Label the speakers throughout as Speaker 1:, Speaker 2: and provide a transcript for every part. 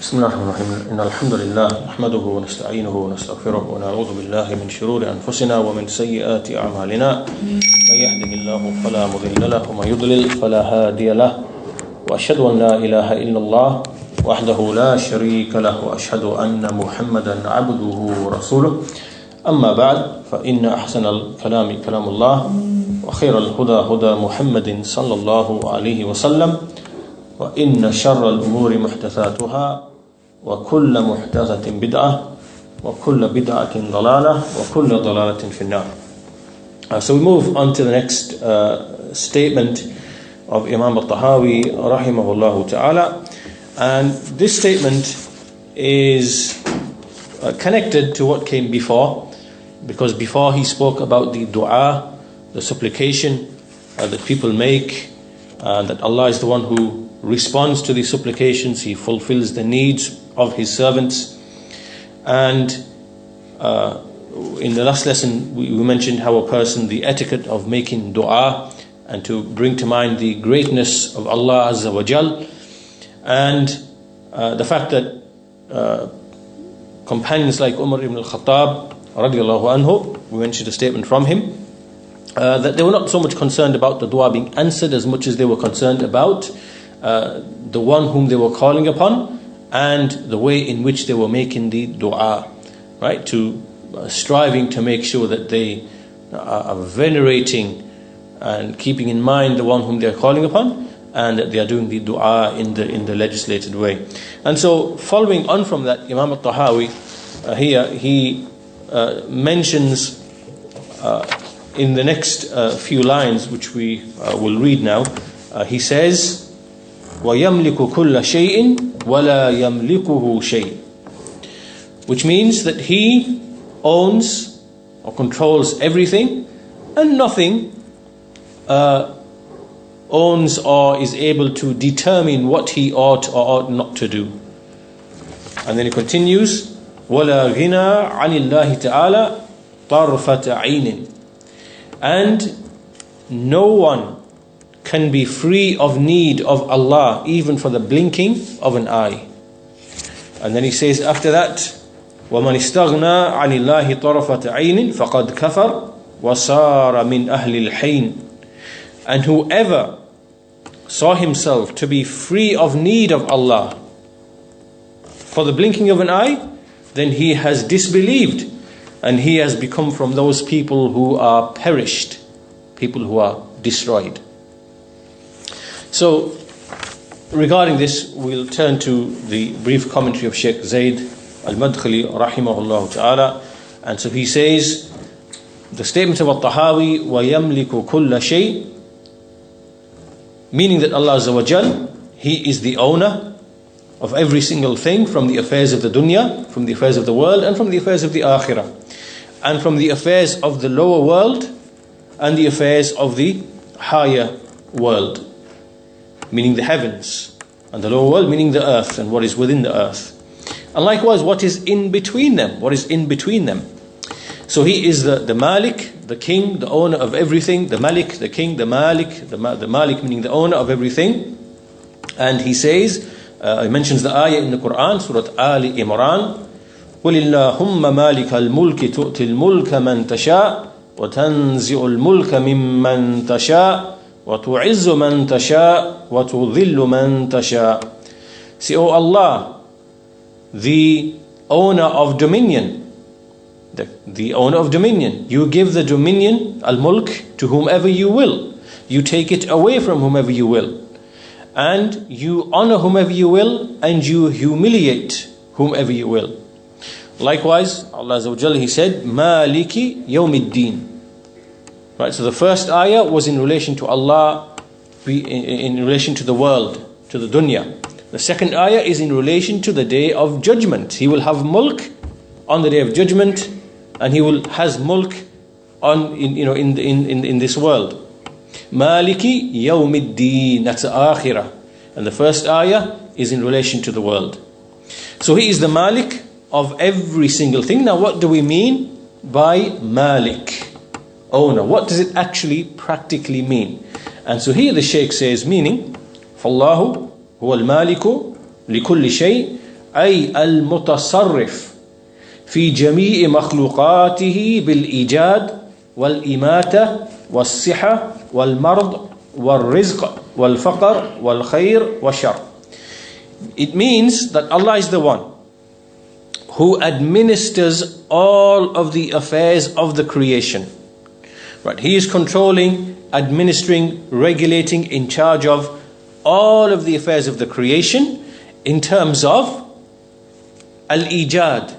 Speaker 1: بسم الله الرحمن الرحيم إن الحمد لله نحمده ونستعينه ونستغفره ونعوذ بالله من شرور أنفسنا ومن سيئات أعمالنا من يهده الله فلا مضل له ومن يضلل فلا هادي له وأشهد أن لا إله إلا الله وحده لا شريك له وأشهد أن محمدا عبده ورسوله أما بعد فإن أحسن الكلام كلام الله وخير الهدى هدى محمد صلى الله عليه وسلم وإن شر الأمور محدثاتها وكل محدثة بدعة وكل بدعة ضلالة وكل ضلالة في النار. So we move on to the next statement of Imam al-Tahawi rahimahullah ta'ala, and this statement is connected to what came before, because before he spoke about the dua, the supplication that people make, that Allah is the one who responds to the supplications, He fulfills the needs of His servants. And in the last lesson we mentioned how a person, the etiquette of making dua and to bring to mind the greatness of Allah Azza wa Jal, and the fact that companions like Umar ibn al-Khattab radiallahu anhu, we mentioned a statement from him, that they were not so much concerned about the dua being answered as much as they were concerned about the one whom they were calling upon and the way in which they were making the dua, right? To striving to make sure that they are venerating and keeping in mind the one whom they are calling upon, and that they are doing the dua in the legislated way. And so, following on from that, Imam al-Tahawi here he mentions in the next few lines, which we will read now, he says, وَيَمْلِكُ كُلَّ شَيْءٍ وَلَا يَمْلِكُهُ شَيْءٍ, which means that he owns or controls everything, and nothing owns or is able to determine what he ought or ought not to do. And then he continues, وَلَا غِنَى عَنِ اللَّهِ تَعَالَى طَرْفَةَ عَيْنٍ, and no one can be free of need of Allah even for the blinking of an eye. And then he says after that, وَمَنِ اسْتَغْنَى عَنِ اللَّهِ طَرَفَةَ عَيْنٍ فَقَدْ كَفَرْ وَصَارَ مِنْ أَهْلِ الْحَيْنِ, and whoever saw himself to be free of need of Allah for the blinking of an eye, then he has disbelieved and he has become from those people who are perished, people who are destroyed. So, regarding this, we'll turn to the brief commentary of Sheikh Zayd al-Madkhali rahimahullah ta'ala. And so he says, the statement of al-Tahawi, وَيَمْلِكُ كُلَّ شَيْءٍ, meaning that Allah Azza wa Jal, He is the owner of every single thing, from the affairs of the dunya, from the affairs of the world, and from the affairs of the akhirah, and from the affairs of the lower world and the affairs of the higher world, meaning the heavens, and the lower world meaning the earth and what is within the earth, and likewise what is in between them, So He is the Malik, the king, the owner of everything, the Malik, the king, the Malik, the Malik meaning the owner of everything. And he says, he mentions the ayah in the Quran, Surah Ali Imran, قُلِ اللَّهُمَّ مَالِكَ الْمُلْكِ تُؤْتِ الْمُلْكَ مَنْ تَشَاءُ وَتَنْزِعُ الْمُلْكَ مِمَّنْ تَشَاءُ وَتُعِزُّ مَنْ تَشَاءُ وَتُذِلُّ مَنْ تَشَاءُ. Say, O Allah, the owner of dominion, the owner of dominion, you give the dominion, al-mulk, to whomever you will. You take it away from whomever you will. And you honor whomever you will, and you humiliate whomever you will. Likewise, Allah Azza wa Jalla, He said, Maliki yawmiddin. Right, so the first ayah was in relation to Allah, in relation to the world, to the dunya. The second ayah is in relation to the day of judgment. He will have mulk on the day of judgment, and He has mulk in this world. Maliki yawmiddin, that's the akhirah. And the first ayah is in relation to the world. So He is the Malik of every single thing. Now what do we mean by Malik, owner? What does it actually practically mean? And so here the Shaykh says, meaning, فَاللَّهُ هُوَ الْمَالِكُ لِكُلِّ شَيْءٍ أي المتصرف في جميع مخلوقاته بالإيجاد والإماتة والصحة والمرض والرزق والفقر والخير والشر. It means that Allah is the one who administers all of the affairs of the creation. Right? He is controlling, administering, regulating, in charge of all of the affairs of the creation in terms of al-Iyaad,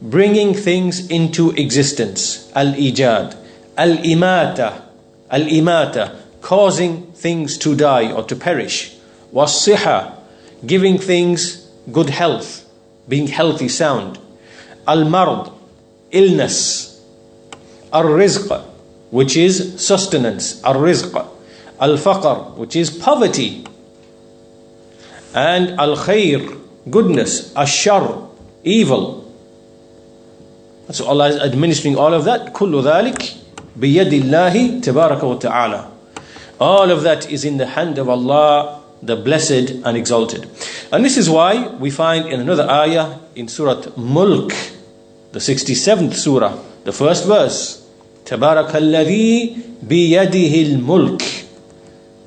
Speaker 1: bringing things into existence. Al-Iyaad. Al-Imata, causing things to die or to perish. Was-Siha, giving things good health, being healthy, sound. Al-Mard, illness. Al-Rizq, which is sustenance. Al-Rizq. Al-Faqr, which is poverty. And Al-Khair, goodness. Al-Shar, evil. So Allah is administering all of that. كل ذلك بيد الله تبارك وتعالى. All of that is in the hand of Allah, the blessed and exalted. And this is why we find in another ayah in Surah Mulk, the 67th surah, the first verse, تبارك الذي بيده الملك.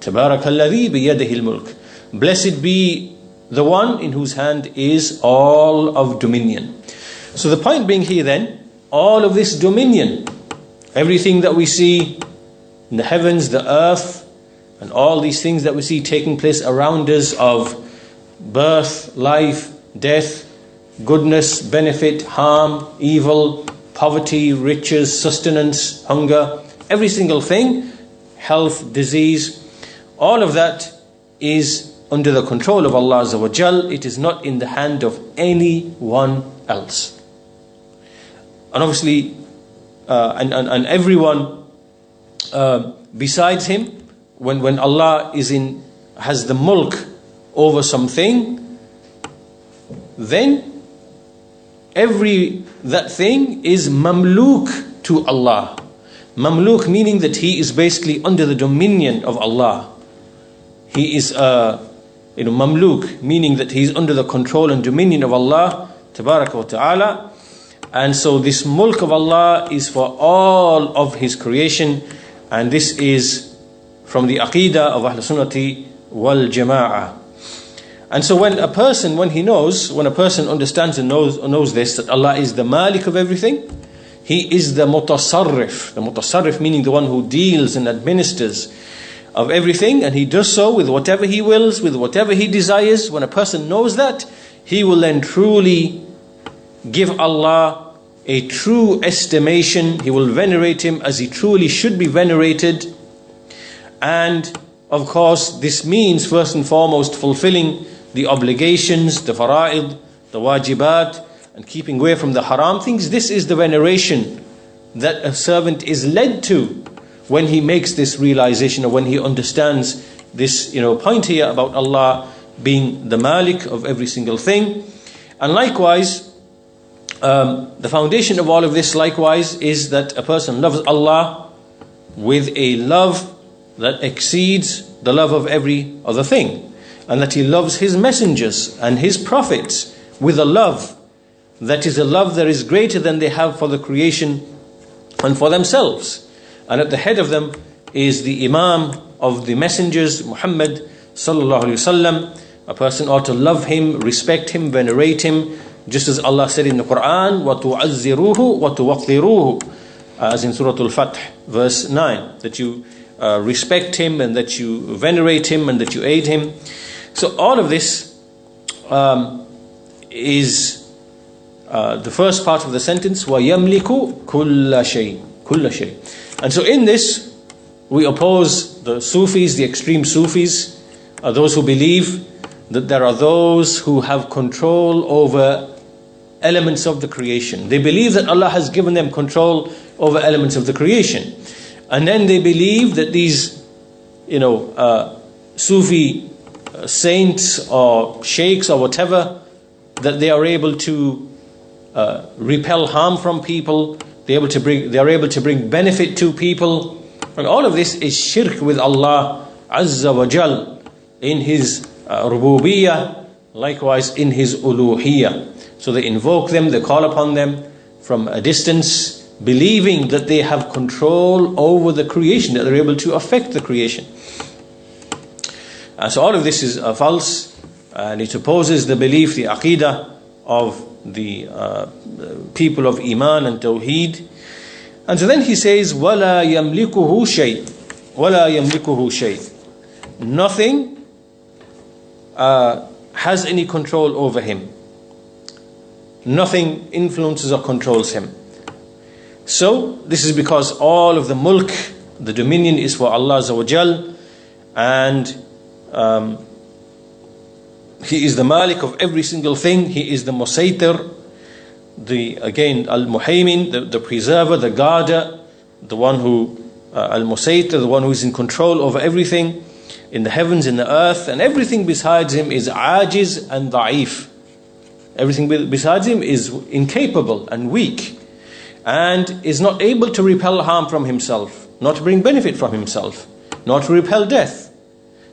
Speaker 1: تبارك الذي بيده الملك. Blessed be the one in whose hand is all of dominion. So the point being here then, all of this dominion, everything that we see in the heavens, the earth, and all these things that we see taking place around us of birth, life, death, goodness, benefit, harm, evil, poverty, riches, sustenance, hunger, every single thing, health, disease, all of that is under the control of Allah Azza wa Jal. It is not in the hand of anyone else. And obviously, and everyone besides him, when Allah has the mulk over something, then that thing is mamluk to Allah. Mamluk meaning that he is basically under the dominion of Allah. He is mamluk meaning that he is under the control and dominion of Allah Tabaraka wa Ta'ala. And so this mulk of Allah is for all of his creation, and this is from the Aqeedah of Ahl Sunnati wal Jama'ah. And so when a person understands and knows this, that Allah is the Malik of everything, He is the Mutasarrif. The Mutasarrif meaning the one who deals and administers of everything, and He does so with whatever He wills, with whatever He desires. When a person knows that, he will then truly give Allah a true estimation. He will venerate Him as He truly should be venerated. And of course, this means first and foremost fulfilling the obligations, the fara'id, the wajibat, and keeping away from the haram things. This is the veneration that a servant is led to when he makes this realization, or when he understands this point here about Allah being the Malik of every single thing. And likewise, the foundation of all of this likewise is that a person loves Allah with a love that exceeds the love of every other thing, and that he loves his messengers and his prophets with a love that is a love that is greater than they have for the creation and for themselves. And at the head of them is the Imam of the messengers, Muhammad sallallahu alaihi wasallam. A person ought to love him, respect him, venerate him, just as Allah said in the Quran, وَتُعَزِّرُوهُ وَتُوَقِّرُوهُ, as in Surah Al-Fath, verse 9, that you respect him, and that you venerate him, and that you aid him. So all of this is the first part of the sentence, وَيَمْلِكُ كُلَّ شَيْءٍ. And so in this, we oppose the Sufis, the extreme Sufis, those who believe that there are those who have control over elements of the creation. They believe that Allah has given them control over elements of the creation. And then they believe that these, Sufi saints or sheikhs or whatever, that they are able to repel harm from people. They are able to bring benefit to people. And all of this is shirk with Allah Azza wa Jal in His rububiyyah, likewise in His uluhiyyah. So they invoke them, they call upon them from a distance, believing that they have control over the creation, that they're able to affect the creation. So all of this is false, and it opposes the belief, the Aqeedah of the people of Iman and Tawheed. And so then he says, وَلَا يَمْلِكُهُ شَيْءٍ وَلَا يَمْلِكُهُ شَيْءٍ. Nothing has any control over him. Nothing influences or controls him. So this is because all of the mulk, the dominion, is for Allah Azza wa Jal, and He is the Malik of every single thing. He is the Musaytir, the Al-Muhaymin, the preserver, the guarder, the one who Al-Musaytir, the one who is in control over everything in the heavens, in the earth, and everything besides him is ajiz and da'if. Everything besides him is incapable and weak, and is not able to repel harm from himself, not to bring benefit from himself, not to repel death,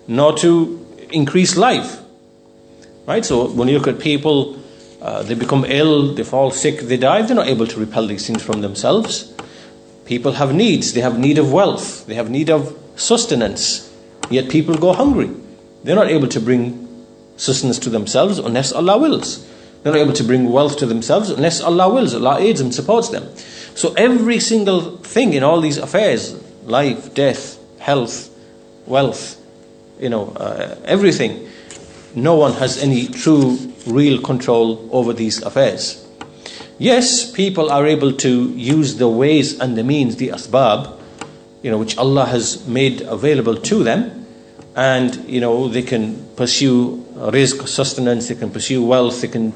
Speaker 1: not to increase life. Right? So when you look at people, they become ill, they fall sick, they die, they're not able to repel these things from themselves. People have needs, they have need of wealth, they have need of sustenance, yet people go hungry. They're not able to bring sustenance to themselves unless Allah wills. They're not able to bring wealth to themselves unless Allah wills. Allah aids and supports them. So every single thing in all these affairs, life, death, health, wealth, everything, no one has any true, real control over these affairs. Yes, people are able to use the ways and the means, the asbab, which Allah has made available to them, and they can pursue rizq, sustenance, they can pursue wealth, they can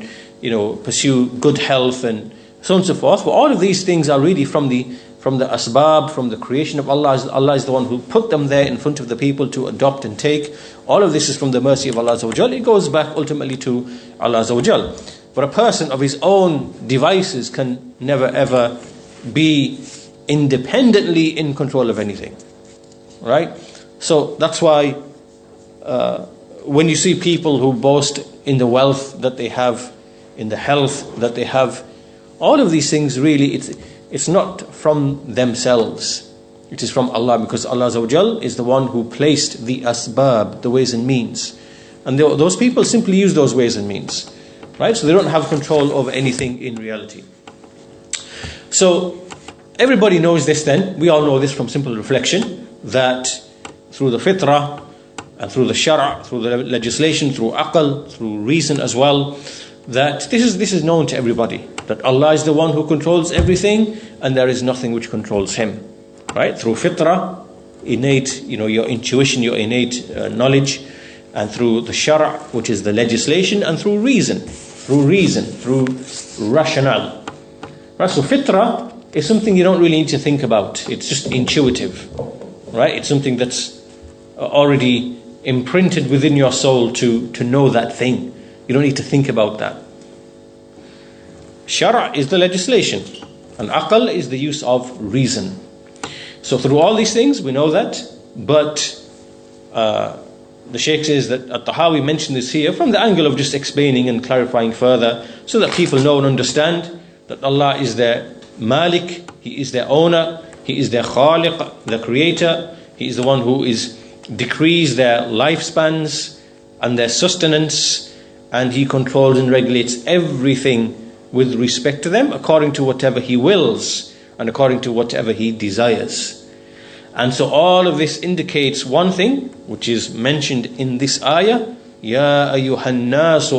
Speaker 1: pursue good health, and so on and so forth. But all of these things are really from the asbab, from the creation of Allah. Allah is the one who put them there in front of the people to adopt and take. All of this is from the mercy of Allah Azza wa Jal. It goes back ultimately to Allah Azza wa Jal. But a person of his own devices can never ever be independently in control of anything. Right? So that's why when you see people who boast in the wealth that they have, in the health that they have, all of these things really, it's not from themselves. It is from Allah, because Allah Azza wa Jal is the one who placed the asbab, the ways and means. And those people simply use those ways and means. Right? So they don't have control over anything in reality. So everybody knows this then. We all know this from simple reflection, that through the fitrah and through the shara', through the legislation, through aql, through reason as well, that this is known to everybody, that Allah is the one who controls everything and there is nothing which controls Him. Right? Through fitrah, innate, your intuition, your innate knowledge, and through the shara', which is the legislation, and through reason, through rationale. Right? So fitrah is something you don't really need to think about. It's just intuitive. Right? It's something that's already imprinted within your soul to know that thing. You don't need to think about that. Shara' is the legislation, and aql is the use of reason. So through all these things we know that, but the Shaykh says that Tahaawiyyah mentioned this here from the angle of just explaining and clarifying further, so that people know and understand that Allah is their Malik, He is their owner, He is their Khaliq, the creator, He is the one who decrees their lifespans and their sustenance, and He controls and regulates everything with respect to them according to whatever He wills and according to whatever He desires. And so all of this indicates one thing, which is mentioned in this ayah: Ya ayyuhan nas,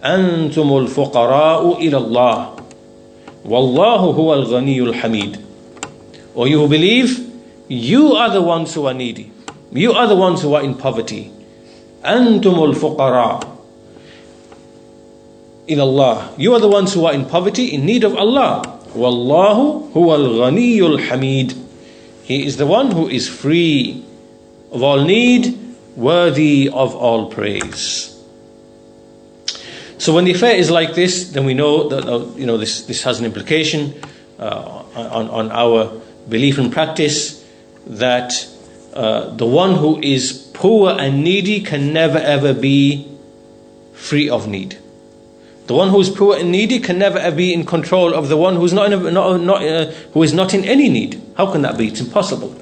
Speaker 1: antumul fuqara'u ila Allah, wallahu huwal ghaniyul hamid. O you who believe, you are the ones who are needy, you are the ones who are in poverty. Antumul fuqara ila Allah, you are the ones who are in poverty, in need of Allah. Wallahu huwal ghaniyul hamid. He is the one who is free of all need, worthy of all praise. So when the affair is like this, then we know that this has an implication on our belief and practice, that the one who is poor and needy can never ever be free of need. The one who is poor and needy can never be in control of the one who is not in any need. How can that be? It's impossible.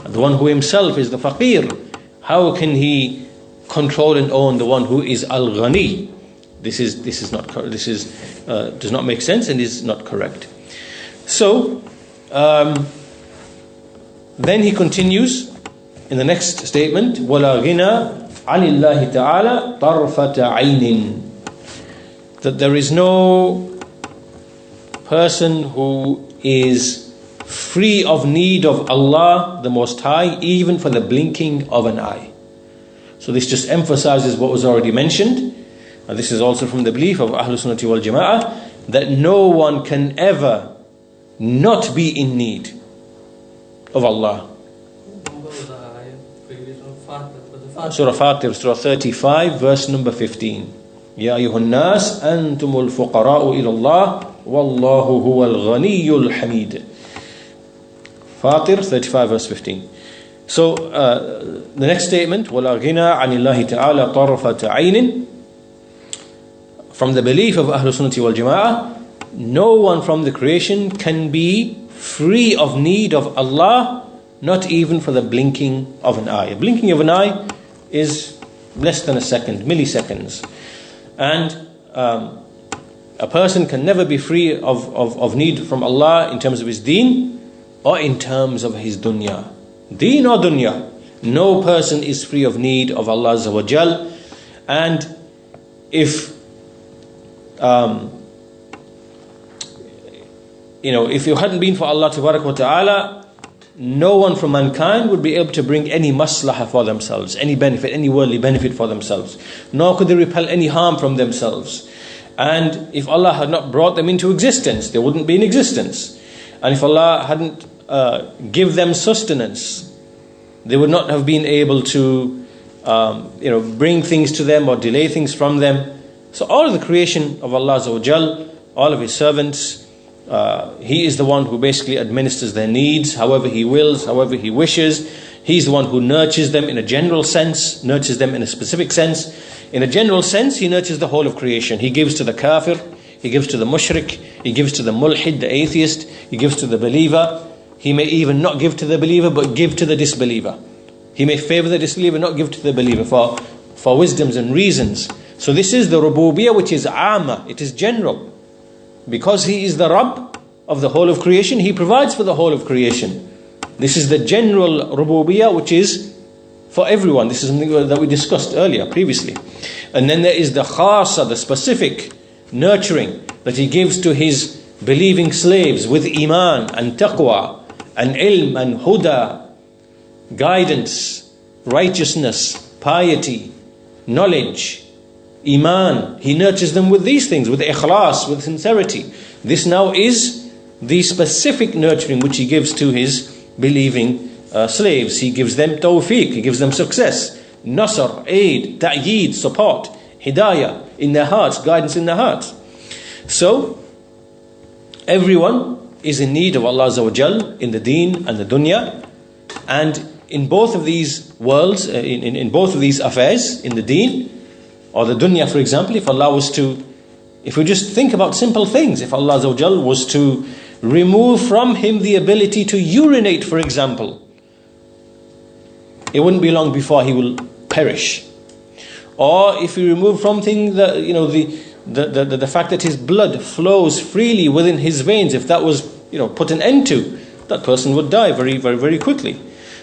Speaker 1: And the one who himself is the faqir, how can he control and own the one who is al-ghani? This does not make sense and is not correct. So then he continues in the next statement, وَلَا غِنَى عَنِ اللَّهِ تَعَالَى طَرْفَةَ عَيْنٍ, that there is no person who is free of need of Allah the Most High, even for the blinking of an eye. So this just emphasizes what was already mentioned, and this is also from the belief of Ahlul Sunnati wal Jama'ah, that no one can ever not be in need of Allah. Surah Fatir, Surah 35, verse number 15. يا أيها الناس أنتم الفقراء إلى الله والله هو الغني الحميد. Fatir 35 verse 15. So the next statement, ولا غنى عن الله تعالى طرفة عين, from the belief of Ahlul Sunnati wal Jama'ah, no one from the creation can be free of need of Allah, not even for the blinking of an eye. A blinking of an eye is less than a second, milliseconds. And a person can never be free of need from Allah in terms of his deen or in terms of his dunya. Deen or dunya, no person is free of need of Allah Azza wa Jal. And if if it hadn't been for Allah Tabarak wa Ta'ala, no one from mankind would be able to bring any maslahah for themselves, any benefit, any worldly benefit for themselves. Nor could they repel any harm from themselves. And if Allah had not brought them into existence, they wouldn't be in existence. And if Allah hadn't give them sustenance, they would not have been able to bring things to them or delay things from them. So all of the creation of Allah Azza wa Jal, all of His servants, He is the one who basically administers their needs however He wills, however He wishes. He's the one who nurtures them in a general sense, nurtures them in a specific sense. In a general sense, He nurtures the whole of creation. He gives to the kafir, He gives to the mushrik, He gives to the mulhid, the atheist, He gives to the believer. He may even not give to the believer, but give to the disbeliever. He may favor the disbeliever, not give to the believer for wisdoms and reasons. So this is the rububiyyah, which is amma, it is general. Because He is the Rabb of the whole of creation, He provides for the whole of creation. This is the general rububiyyah, which is for everyone. This is something that we discussed earlier, previously. And then there is the khasa, the specific nurturing that He gives to His believing slaves with iman and taqwa and ilm and huda, guidance, righteousness, piety, knowledge, iman. He nurtures them with these things, with ikhlas, with sincerity. This now is the specific nurturing which He gives to His believing slaves. He gives them tawfiq, He gives them success, nasr, aid, ta'yeed, support, hidayah in their hearts, guidance in their hearts. So everyone is in need of Allah Azza wa Jal in the deen and the dunya. And in both of these worlds, in both of these affairs, in the deen or the dunya, for example, if we just think about simple things, if Allah Azza wa Jal was to remove from him the ability to urinate, for example, it wouldn't be long before he will perish. Or if you remove from him the fact that his blood flows freely within his veins, if that was put an end to, that person would die very, very, very quickly.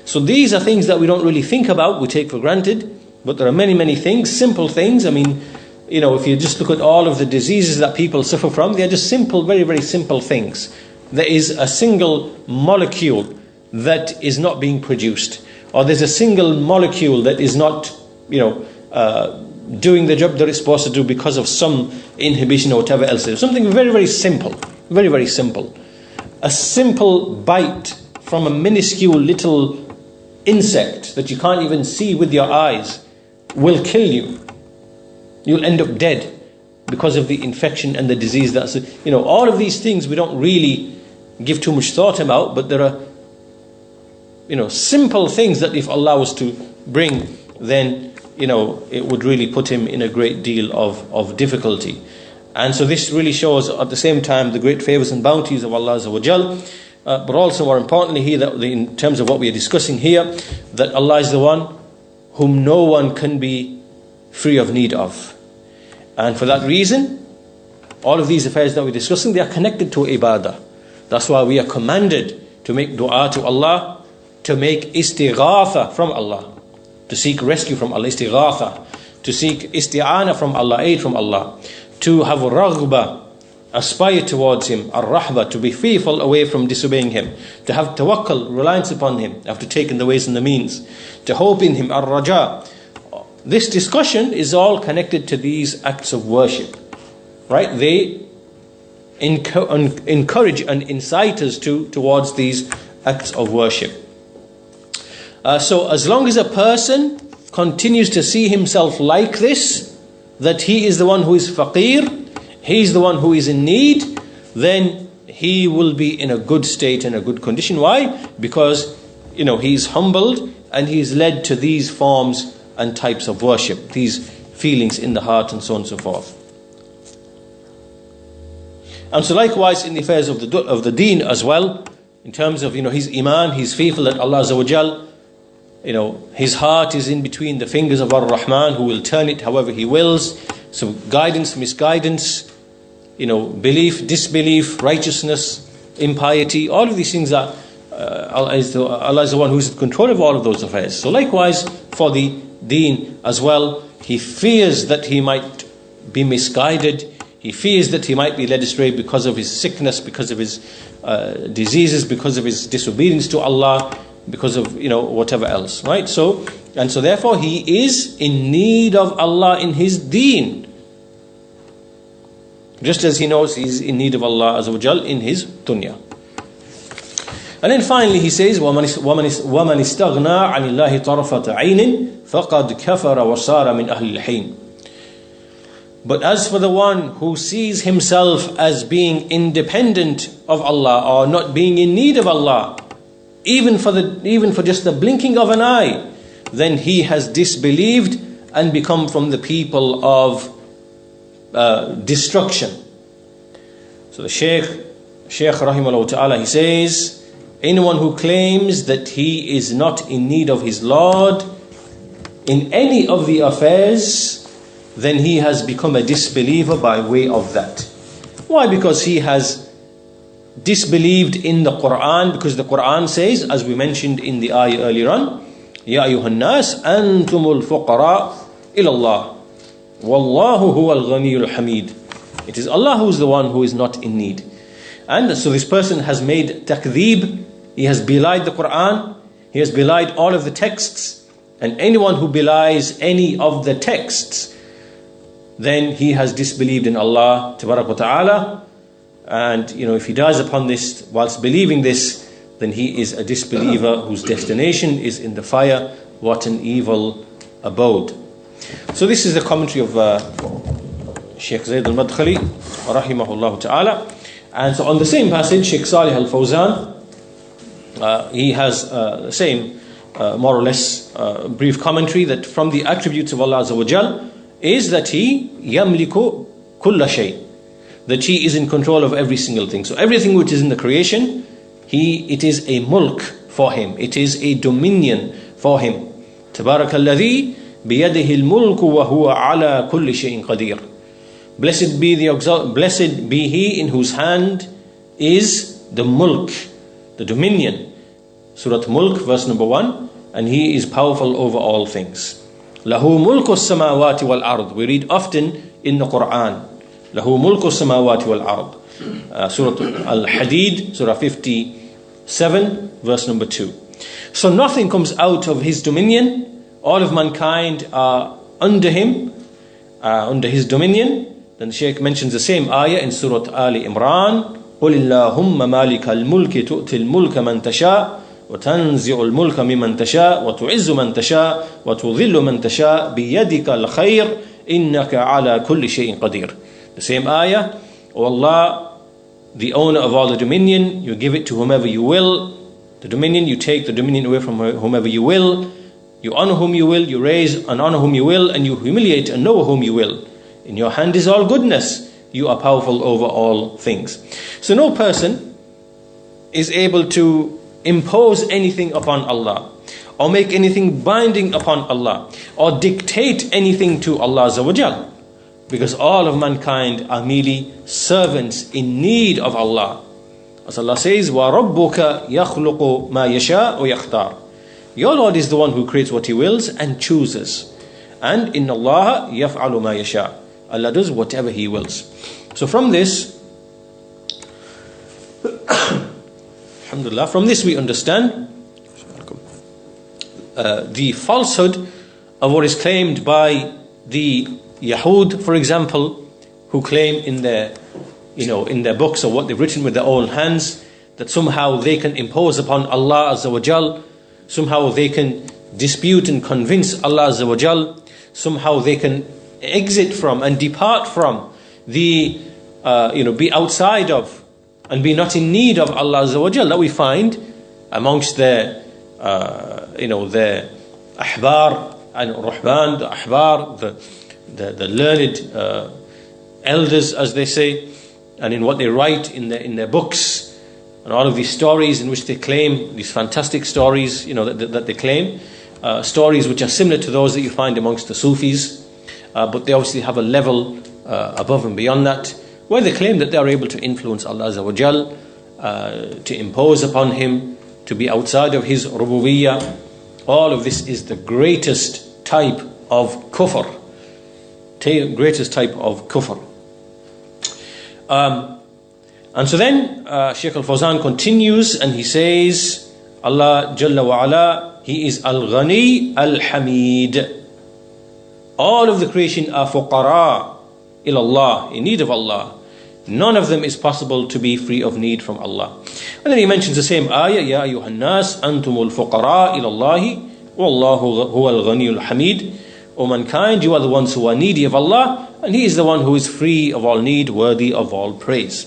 Speaker 1: So these are things that we don't really think about, we take for granted, but there are many, many things, simple things. I mean, if you just look at all of the diseases that people suffer from, they are just simple, very, very simple things. There is a single molecule that is not being produced, or there's a single molecule that is not, doing the job that it's supposed to do because of some inhibition or whatever else. Something very, very simple, very, very simple. A simple bite from a minuscule little insect that you can't even see with your eyes will kill you. You'll end up dead because of the infection and the disease. That's all of these things we don't really give too much thought about, but there are simple things that if Allah was to bring, then it would really put him in a great deal of difficulty. And so this really shows at the same time the great favors and bounties of Allah Azza wa Jal, but also more importantly here, that in terms of what we are discussing here, that Allah is the one whom no one can be free of need of. And for that reason, all of these affairs that we're discussing, they are connected to ibadah. That's why we are commanded to make dua to Allah, to make istighatha from Allah, to seek rescue from Allah, istighatha, to seek isti'ana from Allah, aid from Allah, to have raghba, aspire towards Him, ar-rahba, to be fearful away from disobeying Him, to have tawakkul, reliance upon Him, after taking the ways and the means, to hope in Him, ar-raja. This discussion is all connected to these acts of worship, right? They encourage and incite us towards these acts of worship. So as long as a person continues to see himself like this, that he is the one who is faqir, he is the one who is in need, then he will be in a good state and a good condition. Why? Because he is humbled and he is led to these forms and types of worship, these feelings in the heart and so on and so forth. And so likewise in the affairs of the deen as well, in terms of his iman, he's faithful that Allah Azza wa Jal, his heart is in between the fingers of Ar-Rahman, who will turn it however He wills. So guidance, misguidance, belief, disbelief, righteousness, impiety, all of these things are Allah is the one who is in control of all of those affairs. So likewise for the deen as well, he fears that he might be misguided. He fears that he might be led astray because of his sickness, because of his diseases, because of his disobedience to Allah, because of whatever else, right? So therefore he is in need of Allah in his deen, just as he knows he's in need of Allah Azza wa Jal in his dunya. And then finally he says, وَمَنِ اسْتَغْنَى عَنِ اللَّهِ طَرَفَةَ عَيْنٍ فَقَدْ كَفَرَ وَصَارَ مِنْ أَهْلِ الْحِينِ. But as for the one who sees himself as being independent of Allah, or not being in need of Allah, even for just the blinking of an eye, then he has disbelieved and become from the people of destruction. So the Shaykh rahimahullah ta'ala, he says, anyone who claims that he is not in need of his Lord in any of the affairs, then he has become a disbeliever by way of that. Why? Because he has disbelieved in the Quran, because the Quran says, as we mentioned in the ayah earlier on, Ya ayyuhan nas antumul fuqara ila Allah wallahu huwal ghaniyul hamid. It is Allah who is the one who is not in need. And so this person has made takdeeb, he has belied the Quran, he has belied all of the texts, and anyone who belies any of the texts, then he has disbelieved in Allah Tabarak wa Ta'ala. And if he dies upon this whilst believing this, then he is a disbeliever whose destination is in the fire. What an evil abode. So this is the commentary of Shaykh Zayd al-Madkhali rahimahullah ta'ala. And so on the same passage, Shaykh Salih al-Fawzan, he has the same more or less brief commentary, that from the attributes of Allah Azza wa Jal is that he yamliku kulla shay, that he is in control of every single thing. So everything which is in the creation, it is a mulk for him, it is a dominion for him. Tabarakalladhi biyadihi al-mulku wa huwa ala kulli shay'in qadir. Blessed be he in whose hand is the mulk, the dominion. Surah Mulk, verse number 1, and he is powerful over all things. Lahu mulku as-samawati wal ard. We read often in the Quran, Lahu mulku as-samawati wal ard. Surah Al-Hadid, Surah 57, verse number 2. So nothing comes out of his dominion. All of mankind are under him, under his dominion. Then the Shaykh mentions the same ayah in Surah Ali Imran. قُلِ اللَّهُمَّ مَالِكَ الْمُلْكِ تُؤْتِي الْمُلْكَ مَنْ تَشَاءُ وتنزع الملك ممن تشاء وتعز من تشاء وتذل من تشاء بيدك الخير إنك على كل شيء قدير. The same ayah, O Allah, the owner of all the dominion, you give it to whomever you will. The dominion, you take the dominion away from whomever you will. You honor whom you will, you raise and honor whom you will, and you humiliate and know whom you will. In your hand is all goodness. You are powerful over all things. So no person is able to impose anything upon Allah, or make anything binding upon Allah, or dictate anything to Allah Azza wa Jal, because all of mankind are merely servants in need of Allah. As Allah says, وَرَبُّكَ يَخْلُقُ مَا يَشَاءُ وَيَخْتَارُ. Your Lord is the one who creates what He wills and chooses. And إِنَّ اللَّهَ يَفْعَلُ مَا يَشَاءُ. Allah does whatever He wills. So from this, alhamdulillah, from this we understand the falsehood of what is claimed by the Yahud, for example, who claim in their books or what they've written with their own hands, that somehow they can impose upon Allah Azza wa Jal, somehow they can dispute and convince Allah Azza wa Jal, somehow they can exit from and depart from the be outside of and be not in need of Allah Azza wa Jal. That we find amongst their their ahbar and ruhban, the ahbar, the learned elders, as they say, and in what they write in their books, and all of these stories in which they claim, these fantastic stories, that they claim, stories which are similar to those that you find amongst the Sufis, but they obviously have a level above and beyond that, where they claim that they are able to influence Allah Azza wa Jal, to impose upon Him, to be outside of His rububiyyah. All of this is the greatest type of kufr. Greatest type of kufr. And so then Shaykh al-Fawzan continues and he says, Allah Jalla wa Ala, He is Al-Ghani Al-Hamid. All of the creation are fuqara ilallah, in need of Allah. None of them is possible to be free of need from Allah. And then he mentions the same ayah, Ya ayyuhan nas antumul fuqara ilallahi wallahu huwal ghaniyul hamid. O mankind, you are the ones who are needy of Allah, and He is the one who is free of all need, worthy of all praise.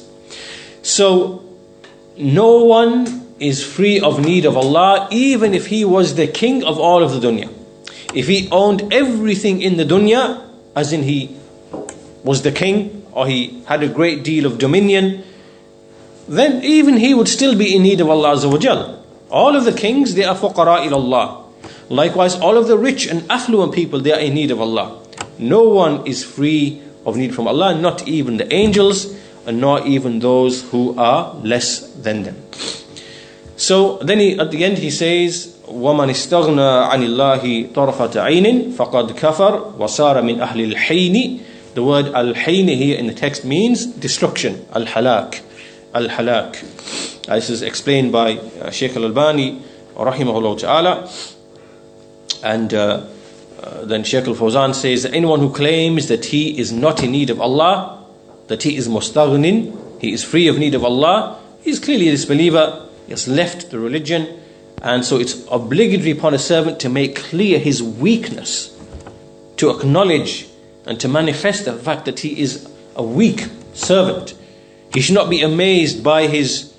Speaker 1: So no one is free of need of Allah, even if he was the king of all of the dunya. If he owned everything in the dunya, as in he was the king, or he had a great deal of dominion, then even he would still be in need of Allah Azza wa Jal. All of the kings, they are fuqara ilallah. Likewise, all of the rich and affluent people, they are in need of Allah. No one is free of need from Allah, not even the angels, and not even those who are less than them. So then at the end he says, وَمَنِ اسْتَغْنَى عَنِ اللَّهِ طَرْفَةَ عَيْنٍ فَقَدْ كَفَرْ وَصَارَ مِنْ أَهْلِ الْحَيْنِ. The word al-hayn here in the text means destruction, al-halak. Al-halak. This is explained by Shaykh al-Albani rahimahullah ta'ala. And then Shaykh al-Fawzan says that anyone who claims that he is not in need of Allah, that he is mustaghnin, he is free of need of Allah, he is clearly a disbeliever, he has left the religion. And so it's obligatory upon a servant to make clear his weakness, to acknowledge and to manifest the fact that he is a weak servant. He should not be amazed by his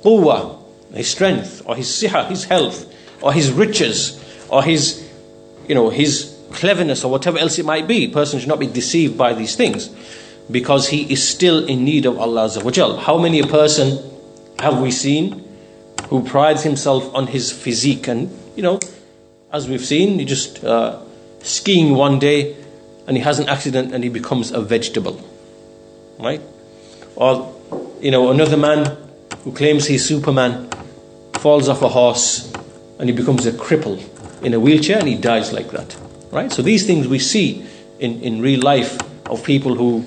Speaker 1: quwwah, his strength, or his siha, his health, or his riches, or his cleverness, or whatever else it might be. A person should not be deceived by these things, because he is still in need of Allah Azza wa Jal. How many a person have we seen who prides himself on his physique, and as we've seen, he just skiing one day and he has an accident and he becomes a vegetable, right? Or another man who claims he's Superman falls off a horse and he becomes a cripple in a wheelchair and he dies like that, right? So these things we see in real life of people who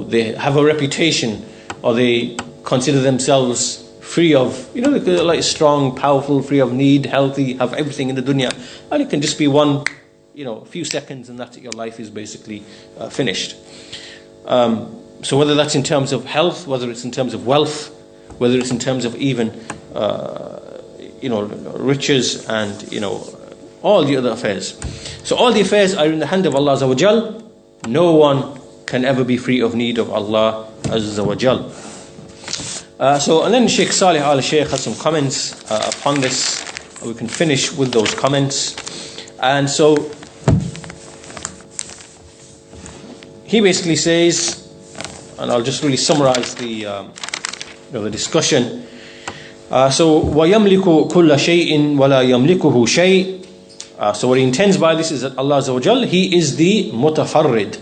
Speaker 1: they have a reputation, or they consider themselves free of, they're like strong, powerful, free of need, healthy, have everything in the dunya, and it can just be one, a few seconds, and that your life is basically finished. So whether that's in terms of health, whether it's in terms of wealth, whether it's in terms of even riches, and all the other affairs. So all the affairs are in the hand of Allah Azza wa Jal. No one can ever be free of need of Allah Azza wa Jal. And then Sheikh Salih al-Sheikh has some comments upon this. We can finish with those comments. And so he basically says, and I'll just really summarize the discussion. So وَيَمْلِكُ كُلَّ شَيْءٍ وَلَا يَمْلِكُهُ شَيْءٍ. So what he intends by this is that Allah Azza wa Jal, He is the mutafarrid,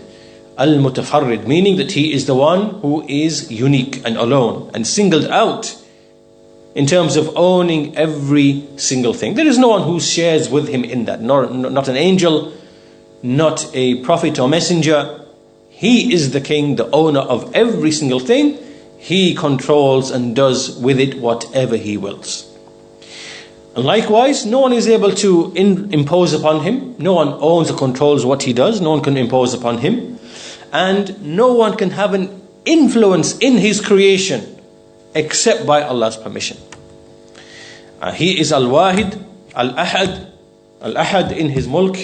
Speaker 1: al-mutafarrid, meaning that He is the one who is unique and alone and singled out in terms of owning every single thing. There is no one who shares with Him in that, not an angel, not a prophet or messenger. He is the king, the owner of every single thing. He controls and does with it whatever He wills. And likewise, no one is able to impose upon Him. No one owns or controls what He does. No one can impose upon Him. And no one can have an influence in His creation except by Allah's permission. He is Al-Wahid, Al-Ahad in His mulk.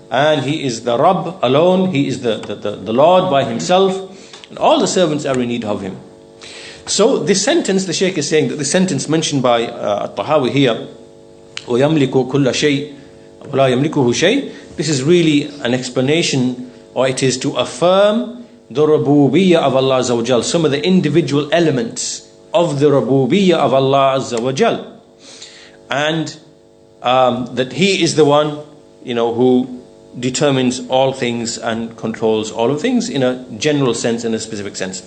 Speaker 1: And He is the Rabb alone. He is the Lord by Himself. And all the servants are in need of Him. So this sentence, the Shaykh is saying that the sentence mentioned by Tahaawiyyah here, وَيَمْلِكُ كُلَّ شَيْءٍ وَلَا يَمْلِكُهُ شَيْءٍ, this is really an explanation, or it is to affirm the rububiyyah of Allah Azza wa Jal, some of the individual elements of the rububiyyah of Allah Azza wa Jal. And that He is the one, who determines all things and controls all of things in a general sense and a specific sense.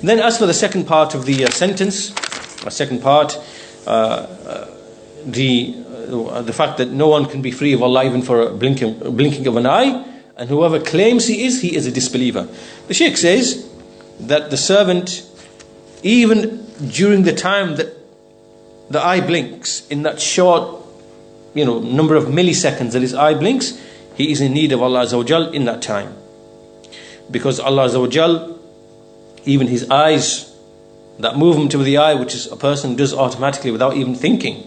Speaker 1: Then as for the second part of the sentence, the fact that no one can be free of Allah even for a blinking of an eye, and whoever claims he is a disbeliever. The Shaykh says that the servant, even during the time that the eye blinks, in that short number of milliseconds that his eye blinks, he is in need of Allah Azza wa Jal in that time. Because Allah Azza wa Jal, even his eyes, that movement of the eye, which is a person does automatically without even thinking,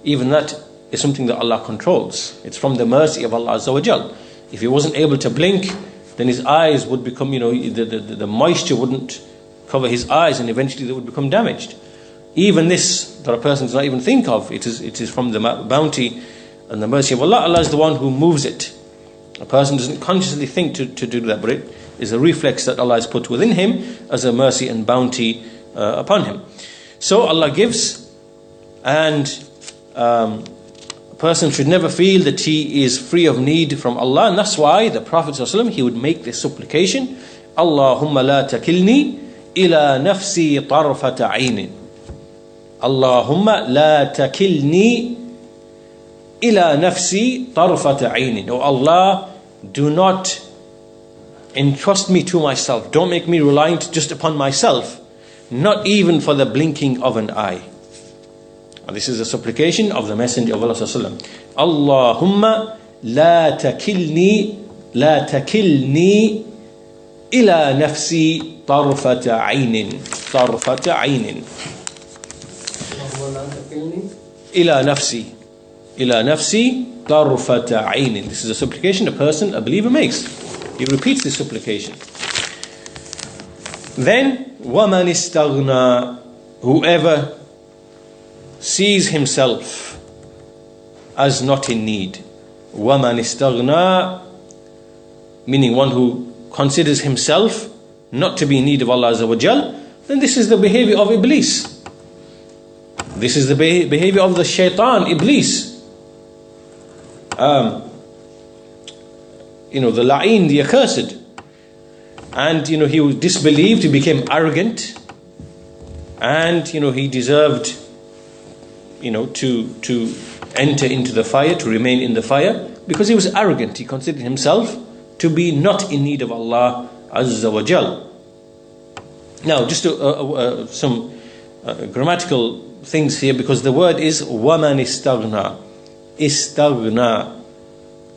Speaker 1: even that is something that Allah controls. It's from the mercy of Allah Azza wa Jal. If he wasn't able to blink, then his eyes would become, the moisture wouldn't cover his eyes, and eventually they would become damaged. Even this, that a person does not even think of, it is from the bounty and the mercy of Allah. Allah is the one who moves it. A person doesn't consciously think to do that, but it is a reflex that Allah has put within him as a mercy and bounty upon him. So Allah gives, and a person should never feel that he is free of need from Allah. And that's why the Prophet ﷺ, he would make this supplication, Allahumma la takilni ila nafsi tarfata aynin. Allahumma la takilni ila nafsi tarfata aynin. Oh Allah, do not entrust me to myself. Don't make me reliant just upon myself, not even for the blinking of an eye. And this is a supplication of the Messenger of Allah sallallahu alaihi wasallam. Allahumma la takilni ila nafsi tarfata aynin. Tarfata aynin. Ila nafsi tarfata aynin. This is a supplication a believer makes. He repeats this supplication. Then وَمَنِ اسْتَغْنَى, whoever sees himself as not in need. وَمَنِ اسْتَغْنَى, meaning one who considers himself not to be in need of Allah Azza wa Jal, then this is the behavior of Iblis. This is the behavior of the shaitan, Iblis. The la'in, the accursed. And he was disbelieved, he became arrogant, and he deserved to enter into the fire, to remain in the fire, because he was arrogant. He considered himself to be not in need of Allah Azza wa Jal. Now, just some grammatical things here, because the word is وَمَنِ اسْتَغْنَى. Istaghna.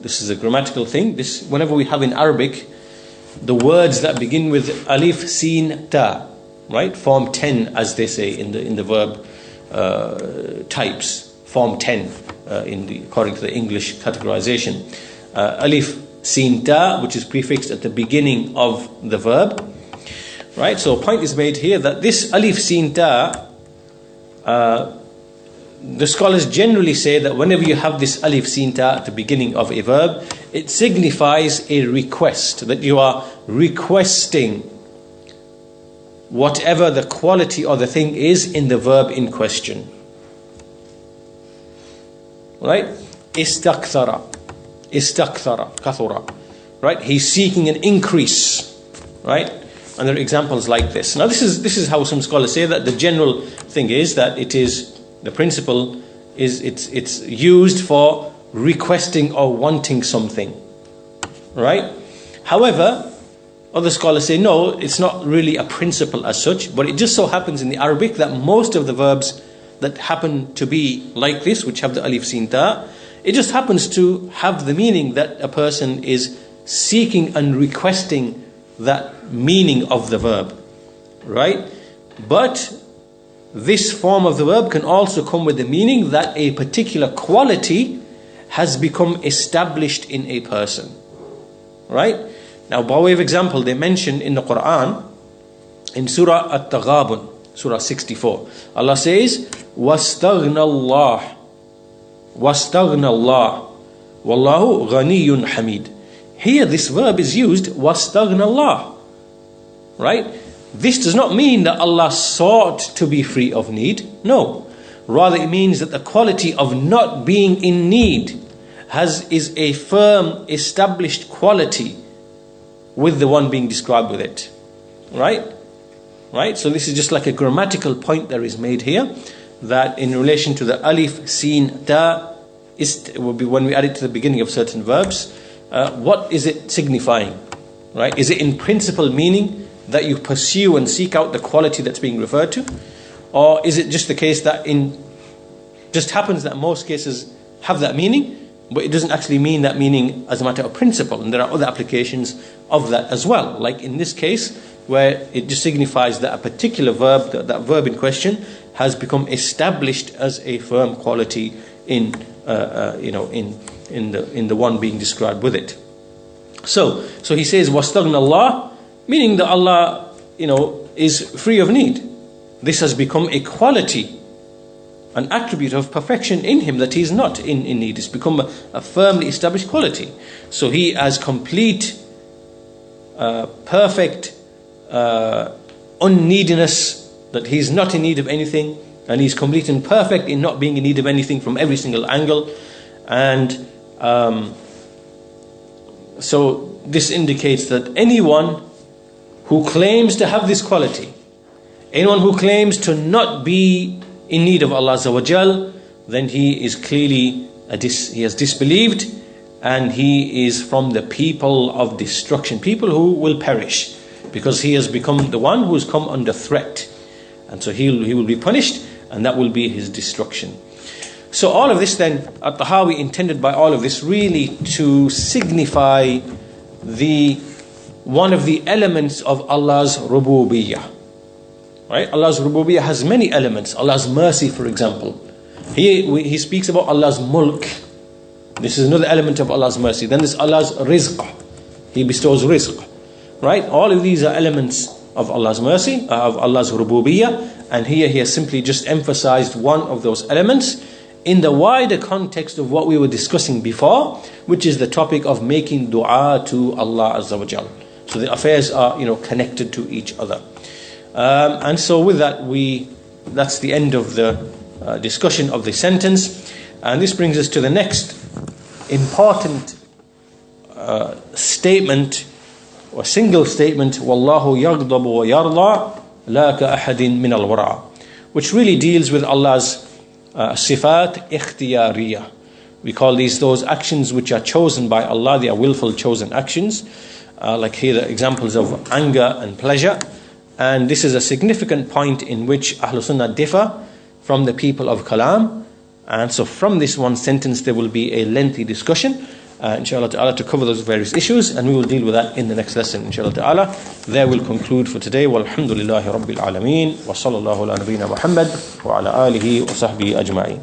Speaker 1: This is a grammatical thing. This, whenever we have in Arabic the words that begin with alif, sin, ta, right? Form 10, as they say in the verb types. Form 10 according to the English categorization. Alif, sin, ta, which is prefixed at the beginning of the verb. Right? So a point is made here that this alif, sin, ta the scholars generally say that whenever you have this alif sin ta at the beginning of a verb, it signifies a request, that you are requesting whatever the quality or the thing is in the verb in question. Right? Istakthara, kathura. Right? He's seeking an increase. Right? And there are examples like this. Now this is how some scholars say that the general thing is that it is, the principle is it's used for requesting or wanting something. Right? However, other scholars say no, it's not really a principle as such, but it just so happens in the Arabic that most of the verbs that happen to be like this, which have the alif sin ta, it just happens to have the meaning that a person is seeking and requesting that meaning of the verb. Right? But this form of the verb can also come with the meaning that a particular quality has become established in a person. Right? Now, by way of example, they mention in the Quran, in Surah At-Taghabun, Surah 64, Allah says, وَاسْتَغْنَى اللَّهُ وَاللَّهُ غَنِيٌّ حَمِيدٌ. Here this verb is used, وَاسْتَغْنَى اللَّهُ. Right? This does not mean that Allah sought to be free of need. No. Rather it means that the quality of not being in need is a firm, established quality with the one being described with it. Right? Right? So this is just like a grammatical point that is made here, that in relation to the alif, sin, ta, will be when we add it to the beginning of certain verbs, what is it signifying? Right? Is it in principle meaning that you pursue and seek out the quality that's being referred to? Or is it just the case that just happens that most cases have that meaning, but it doesn't actually mean that meaning as a matter of principle, and there are other applications of that as well, like in this case where it just signifies that a particular verb, that verb in question, has become established as a firm quality in the one being described with it. So he says wastaghna Allah, meaning that Allah is free of need. This has become a quality, an attribute of perfection in him, that he is not in need. It's become a firmly established quality. So he has complete, perfect unneediness, that he's not in need of anything, and he's complete and perfect in not being in need of anything from every single angle. And so this indicates that anyone who claims to have this quality, anyone who claims to not be in need of Allah Azza wa Jal, then he is clearly he has disbelieved, and he is from the people of destruction, people who will perish, because he has become the one who has come under threat, and so he will be punished, and that will be his destruction. So all of this then, At-Tahawi intended by all of this really to signify one of the elements of Allah's rububiyyah. Right? Allah's rububiyyah has many elements. Allah's mercy, for example. He speaks about Allah's mulk. This is another element of Allah's mercy. Then there's Allah's rizq. He bestows rizq. Right? All of these are elements of Allah's mercy, of Allah's rububiyyah. And here he has simply just emphasized one of those elements in the wider context of what we were discussing before, which is the topic of making dua to Allah Azza wa Jal. So the affairs are, connected to each other. And so with that, that's the end of the discussion of the sentence. And this brings us to the next important statement, or single statement, Wallahu yaghdabu wa yarda la ka ahadin min al-wara', which really deals with Allah's sifat ikhtiyariyah. We call those actions which are chosen by Allah. They are willful chosen actions. Like here the examples of anger and pleasure. And this is a significant point in which Ahlul Sunnah differ from the people of Kalam. And so from this one sentence there will be a lengthy discussion, inshallah ta'ala, to cover those various issues, and we will deal with that in the next lesson, inshallah ta'ala. There we'll conclude for today. Walhamdulillahi Rabbil Alameen, wa sallallahu ala nabiyyina Muhammad wa ala alihi wa sahbihi ajma'in.